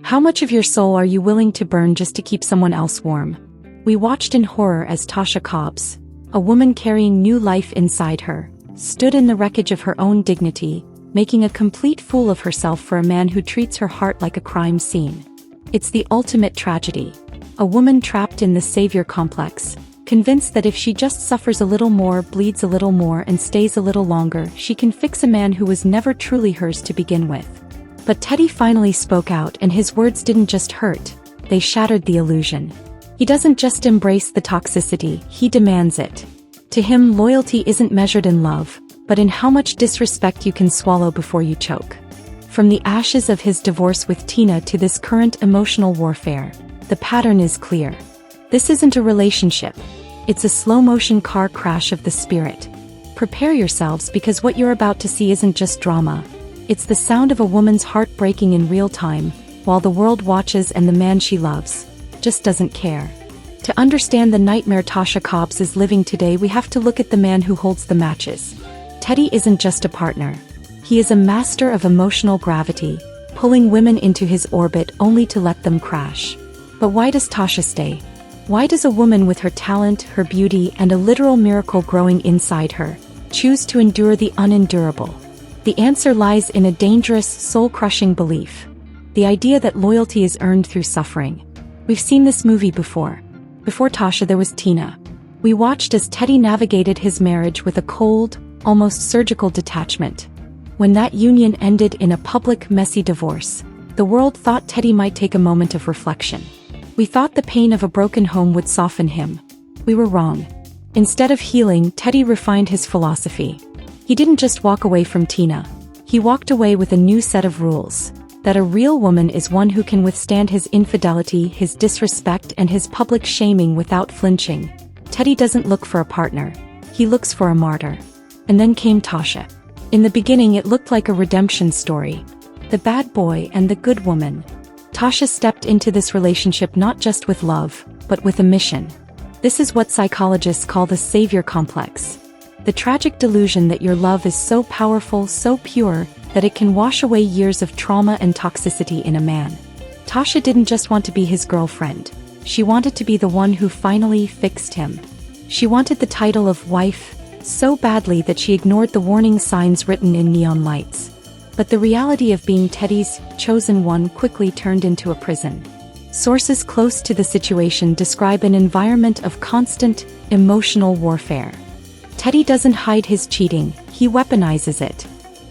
How much of your soul are you willing to burn just to keep someone else warm? We watched in horror as Tasha Cobbs, a woman carrying new life inside her, stood in the wreckage of her own dignity, making a complete fool of herself for a man who treats her heart like a crime scene. It's the ultimate tragedy. A woman trapped in the savior complex, convinced that if she just suffers a little more, bleeds a little more, and stays a little longer, she can fix a man who was never truly hers to begin with. But Teddy finally spoke out, and his words didn't just hurt, they shattered the illusion. He doesn't just embrace the toxicity, he demands it. To him, loyalty isn't measured in love, but in how much disrespect you can swallow before you choke. From the ashes of his divorce with Tina to this current emotional warfare, the pattern is clear. This isn't a relationship. It's a slow-motion car crash of the spirit. Prepare yourselves, because what you're about to see isn't just drama. It's the sound of a woman's heart breaking in real time, while the world watches and the man she loves just doesn't care. To understand the nightmare Tasha Cobbs is living today, we have to look at the man who holds the matches. Teddy isn't just a partner. He is a master of emotional gravity, pulling women into his orbit only to let them crash. But why does Tasha stay? Why does a woman with her talent, her beauty, and a literal miracle growing inside her choose to endure the unendurable? The answer lies in a dangerous, soul-crushing belief. The idea that loyalty is earned through suffering. We've seen this movie before. Before Tasha, there was Tina. We watched as Teddy navigated his marriage with a cold, almost surgical detachment. When that union ended in a public, messy divorce, the world thought Teddy might take a moment of reflection. We thought the pain of a broken home would soften him. We were wrong. Instead of healing, Teddy refined his philosophy. He didn't just walk away from Tina. He walked away with a new set of rules. That a real woman is one who can withstand his infidelity, his disrespect, and his public shaming without flinching. Teddy doesn't look for a partner. He looks for a martyr. And then came Tasha. In the beginning, it looked like a redemption story. The bad boy and the good woman. Tasha stepped into this relationship not just with love, but with a mission. This is what psychologists call the savior complex. The tragic delusion that your love is so powerful, so pure, that it can wash away years of trauma and toxicity in a man. Tasha didn't just want to be his girlfriend. She wanted to be the one who finally fixed him. She wanted the title of wife so badly that she ignored the warning signs written in neon lights. But the reality of being Teddy's chosen one quickly turned into a prison. Sources close to the situation describe an environment of constant, emotional warfare. Teddy doesn't hide his cheating, he weaponizes it.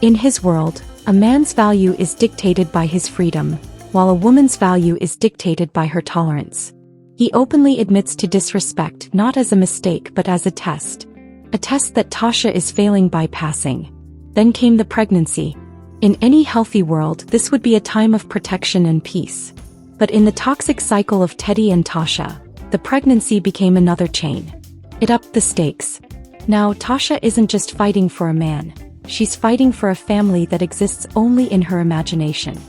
In his world, a man's value is dictated by his freedom, while a woman's value is dictated by her tolerance. He openly admits to disrespect not as a mistake but as a test. A test that Tasha is failing by passing. Then came the pregnancy. In any healthy world, this would be a time of protection and peace. But in the toxic cycle of Teddy and Tasha, the pregnancy became another chain. It upped the stakes. Now, Tasha isn't just fighting for a man. She's fighting for a family that exists only in her imagination.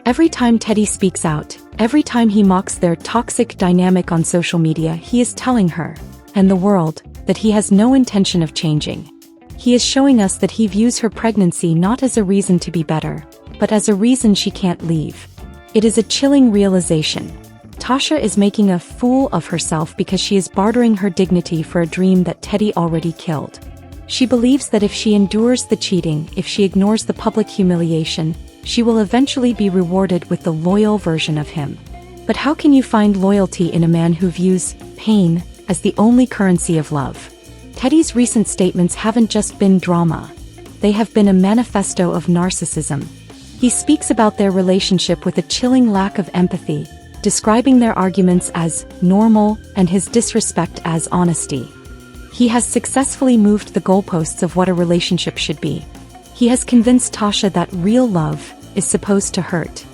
Every time Teddy speaks out, every time he mocks their toxic dynamic on social media, he is telling her, and the world, that he has no intention of changing. He is showing us that he views her pregnancy not as a reason to be better, but as a reason she can't leave. It is a chilling realization. Tasha is making a fool of herself because she is bartering her dignity for a dream that Teddy already killed. She believes that if she endures the cheating, if she ignores the public humiliation, she will eventually be rewarded with the loyal version of him. But how can you find loyalty in a man who views pain as the only currency of love? Teddy's recent statements haven't just been drama. They have been a manifesto of narcissism. He speaks about their relationship with a chilling lack of empathy, describing their arguments as normal and his disrespect as honesty. He has successfully moved the goalposts of what a relationship should be. He has convinced Tasha that real love is supposed to hurt.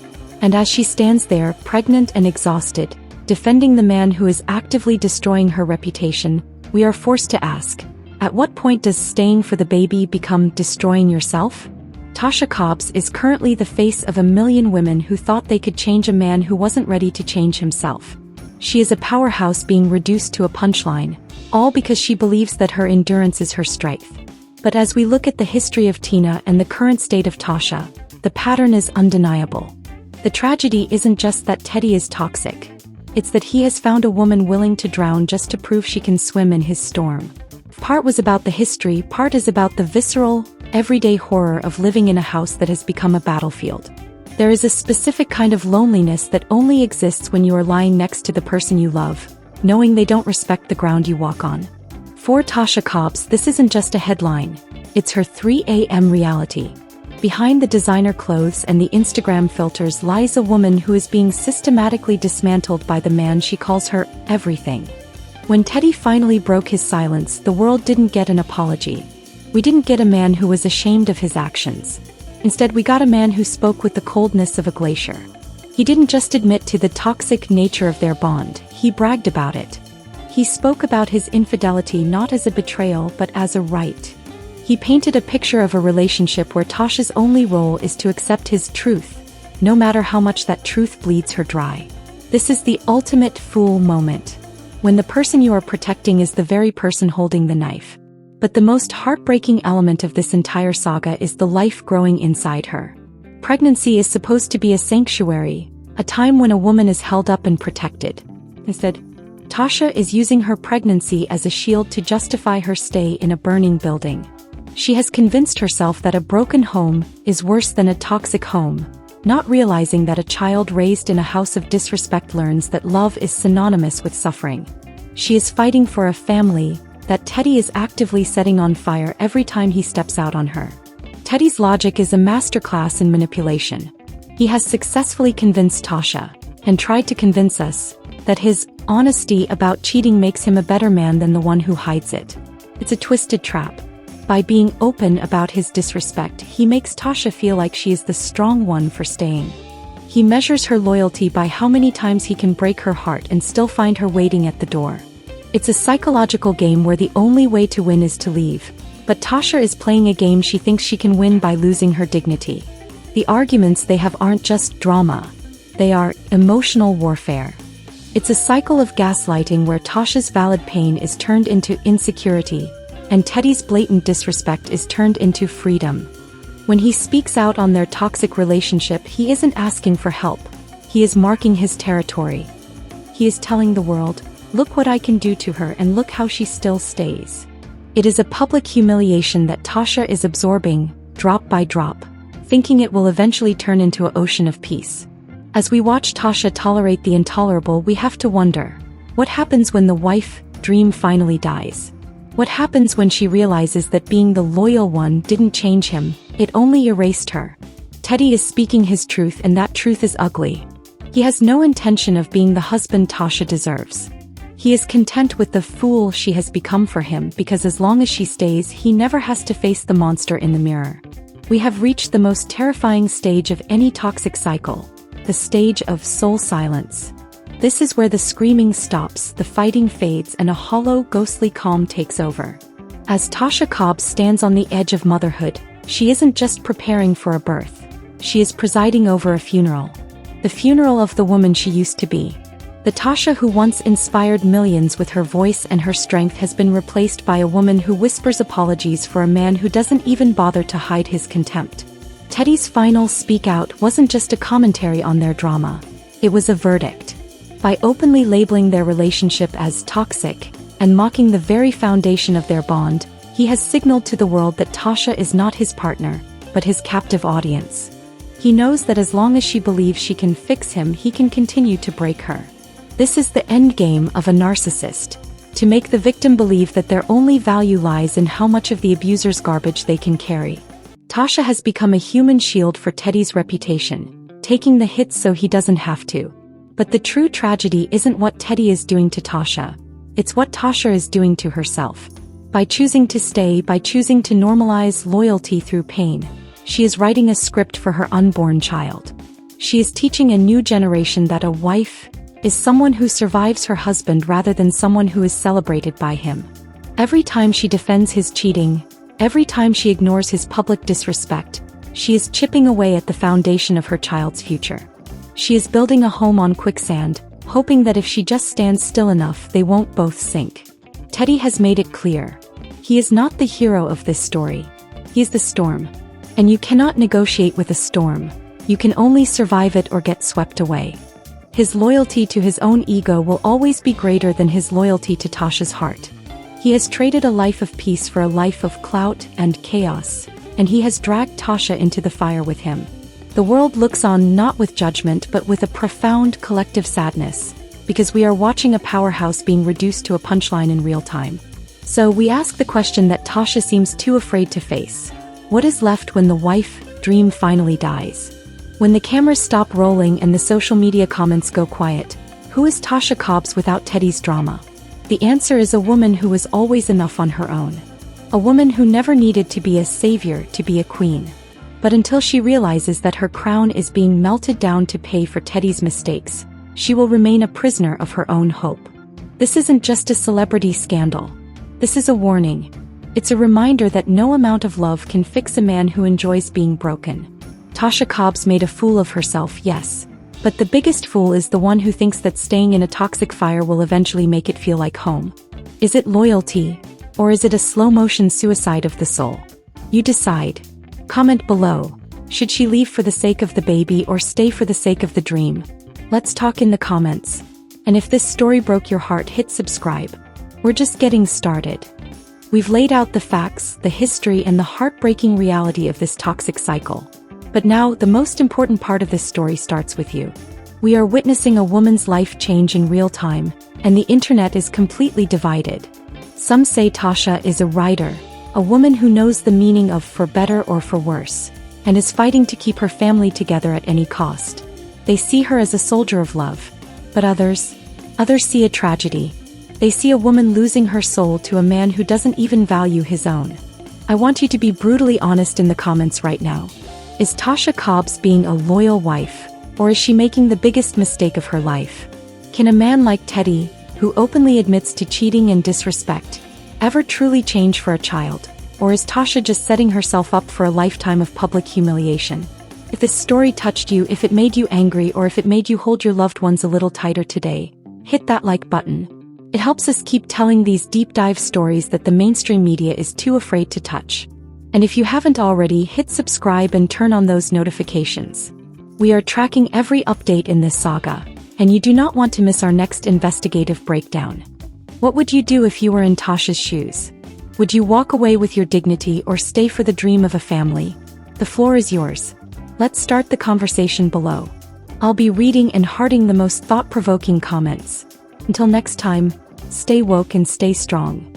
And as she stands there, pregnant and exhausted, defending the man who is actively destroying her reputation, we are forced to ask, at what point does staying for the baby become destroying yourself? Tasha Cobbs is currently the face of a million women who thought they could change a man who wasn't ready to change himself. She is a powerhouse being reduced to a punchline, all because she believes that her endurance is her strength. But as we look at the history of Tina and the current state of Tasha, the pattern is undeniable. The The tragedy isn't just that Teddy is toxic. It's that he has found a woman willing to drown just to prove she can swim in his storm. Part was about the history, part is about the visceral, everyday horror of living in a house that has become a battlefield. There is a specific kind of loneliness that only exists when you are lying next to the person you love, knowing they don't respect the ground you walk on. For Tasha Cobbs, this isn't just a headline. It's her 3 a.m. reality. Behind the designer clothes and the Instagram filters lies a woman who is being systematically dismantled by the man she calls her everything. When Teddy finally broke his silence, the world didn't get an apology. We didn't get a man who was ashamed of his actions. Instead, we got a man who spoke with the coldness of a glacier. He didn't just admit to the toxic nature of their bond, he bragged about it. He spoke about his infidelity not as a betrayal but as a right. He painted a picture of a relationship where Tasha's only role is to accept his truth, no matter how much that truth bleeds her dry. This is the ultimate fool moment, when the person you are protecting is the very person holding the knife. But the most heartbreaking element of this entire saga is the life growing inside her. Pregnancy is supposed to be a sanctuary, a time when a woman is held up and protected. Instead, Tasha is using her pregnancy as a shield to justify her stay in a burning building. She has convinced herself that a broken home is worse than a toxic home, not realizing that a child raised in a house of disrespect learns that love is synonymous with suffering. She is fighting for a family that Teddy is actively setting on fire every time he steps out on her. Teddy's logic is a masterclass in manipulation. He has successfully convinced Tasha, and tried to convince us, that his honesty about cheating makes him a better man than the one who hides it. It's a twisted trap. By being open about his disrespect, he makes Tasha feel like she is the strong one for staying. He measures her loyalty by how many times he can break her heart and still find her waiting at the door. It's a psychological game where the only way to win is to leave, but Tasha is playing a game she thinks she can win by losing her dignity. The arguments they have aren't just drama. They are emotional warfare. It's a cycle of gaslighting where Tasha's valid pain is turned into insecurity, and Teddy's blatant disrespect is turned into freedom. When he speaks out on their toxic relationship, he isn't asking for help. He is marking his territory. He is telling the world, look what I can do to her and look how she still stays. It is a public humiliation that Tasha is absorbing, drop by drop, thinking it will eventually turn into an ocean of peace. As we watch Tasha tolerate the intolerable, we have to wonder, what happens when the wife dream finally dies? What happens when she realizes that being the loyal one didn't change him, it only erased her? Teddy is speaking his truth, and that truth is ugly. He has no intention of being the husband Tasha deserves. He is content with the fool she has become for him because as long as she stays, he never has to face the monster in the mirror. We have reached the most terrifying stage of any toxic cycle, the stage of soul silence. This is where the screaming stops, the fighting fades, and a hollow, ghostly calm takes over. As Tasha Cobbs stands on the edge of motherhood, she isn't just preparing for a birth. She is presiding over a funeral. The funeral of the woman she used to be. The Tasha who once inspired millions with her voice and her strength has been replaced by a woman who whispers apologies for a man who doesn't even bother to hide his contempt. Teddy's final speak out wasn't just a commentary on their drama. It was a verdict. By openly labeling their relationship as toxic, and mocking the very foundation of their bond, he has signaled to the world that Tasha is not his partner, but his captive audience. He knows that as long as she believes she can fix him, he can continue to break her. This is the end game of a narcissist, to make the victim believe that their only value lies in how much of the abuser's garbage they can carry. Tasha has become a human shield for Teddy's reputation, taking the hits so he doesn't have to. But the true tragedy isn't what Teddy is doing to Tasha. It's what Tasha is doing to herself. By choosing to stay, by choosing to normalize loyalty through pain, she is writing a script for her unborn child. She is teaching a new generation that a wife is someone who survives her husband rather than someone who is celebrated by him. Every time she defends his cheating, every time she ignores his public disrespect, she is chipping away at the foundation of her child's future. She is building a home on quicksand, hoping that if she just stands still enough, they won't both sink. Teddy has made it clear. He is not the hero of this story. He is the storm. And you cannot negotiate with a storm. You can only survive it or get swept away. His loyalty to his own ego will always be greater than his loyalty to Tasha's heart. He has traded a life of peace for a life of clout and chaos, and he has dragged Tasha into the fire with him. The world looks on not with judgment but with a profound collective sadness, because we are watching a powerhouse being reduced to a punchline in real time. So we ask the question that Tasha seems too afraid to face. What is left when the wife dream finally dies? When the cameras stop rolling and the social media comments go quiet, who is Tasha Cobbs without Teddy's drama? The answer is a woman who was always enough on her own. A woman who never needed to be a savior to be a queen. But until she realizes that her crown is being melted down to pay for Teddy's mistakes, she will remain a prisoner of her own hope. This isn't just a celebrity scandal. This is a warning. It's a reminder that no amount of love can fix a man who enjoys being broken. Tasha Cobbs made a fool of herself, yes. But the biggest fool is the one who thinks that staying in a toxic fire will eventually make it feel like home. Is it loyalty? Or is it a slow-motion suicide of the soul? You decide. Comment below. Should she leave for the sake of the baby or stay for the sake of the dream? Let's talk in the comments. And if this story broke your heart, hit subscribe. We're just getting started. We've laid out the facts, the history, and the heartbreaking reality of this toxic cycle. But now, the most important part of this story starts with you. We are witnessing a woman's life change in real time, and the internet is completely divided. Some say Tasha is a writer, a woman who knows the meaning of for better or for worse, and is fighting to keep her family together at any cost. They see her as a soldier of love. But others see a tragedy. They see a woman losing her soul to a man who doesn't even value his own. I want you to be brutally honest in the comments right now. Is Tasha Cobbs being a loyal wife, or is she making the biggest mistake of her life? Can a man like Teddy, who openly admits to cheating and disrespect, ever truly change for a child? Or is Tasha just setting herself up for a lifetime of public humiliation? If this story touched you, if it made you angry, or if it made you hold your loved ones a little tighter today, hit that like button. It helps us keep telling these deep dive stories that the mainstream media is too afraid to touch. And if you haven't already, hit subscribe and turn on those notifications. We are tracking every update in this saga, and you do not want to miss our next investigative breakdown. What would you do if you were in Tasha's shoes? Would you walk away with your dignity or stay for the dream of a family? The floor is yours. Let's start the conversation below. I'll be reading and hearting the most thought-provoking comments. Until next time, stay woke and stay strong.